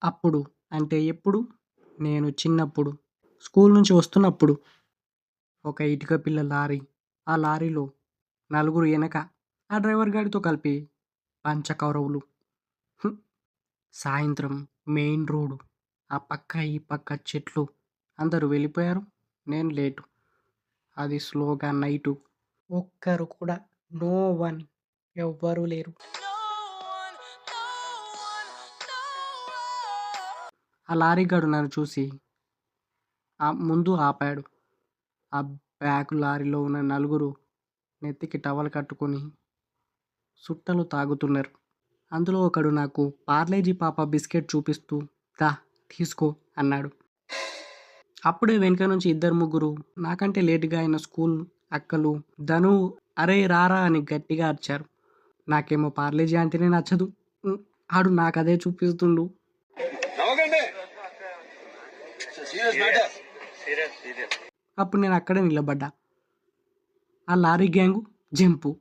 అప్పుడు అంటే ఎప్పుడు? నేను చిన్నప్పుడు. స్కూల్ నుంచి వస్తున్నప్పుడు ఒక ఇటుక పిల్ల లారీ. ఆ లారీలో నలుగురు ఎనక. ఆ డ్రైవర్ గాడితో కలిపి పంచకౌరవులు. హ్మ్. సాయంత్రం మెయిన్ రోడ్. ఆ పక్క ఈ పక్క చెట్లు. అందరూ వెళ్ళిపోయారు. నేను లేటు. అది స్లోగా నైటు. ఒక్కరు కూడా నో వన్ ఎవ్వరూ లేరు. ఆ లారీ గాడు నన్ను చూసి ముందు ఆపాడు. ఆ బ్యాక్ లారీలో ఉన్న నలుగురు నెత్తికి టవల్ కట్టుకొని సుట్టలు తాగుతున్నారు. అందులో ఒకడు నాకు పార్లేజీ పాప బిస్కెట్ చూపిస్తూ దా తీసుకో అన్నాడు. అప్పుడే వెనక నుంచి ఇద్దరు ముగ్గురు నాకంటే లేటుగా అయిన స్కూల్ అక్కలు ధను అరే రారా అని గట్టిగా అరిచారు. నాకేమో పార్లేజీ అంటేనే నచ్చదు. ఆడు నాకదే చూపిస్తుండు. అప్పుడు నేను అక్కడే నిలబడ్డా. ఆ లారీ గ్యాంగు జంపు.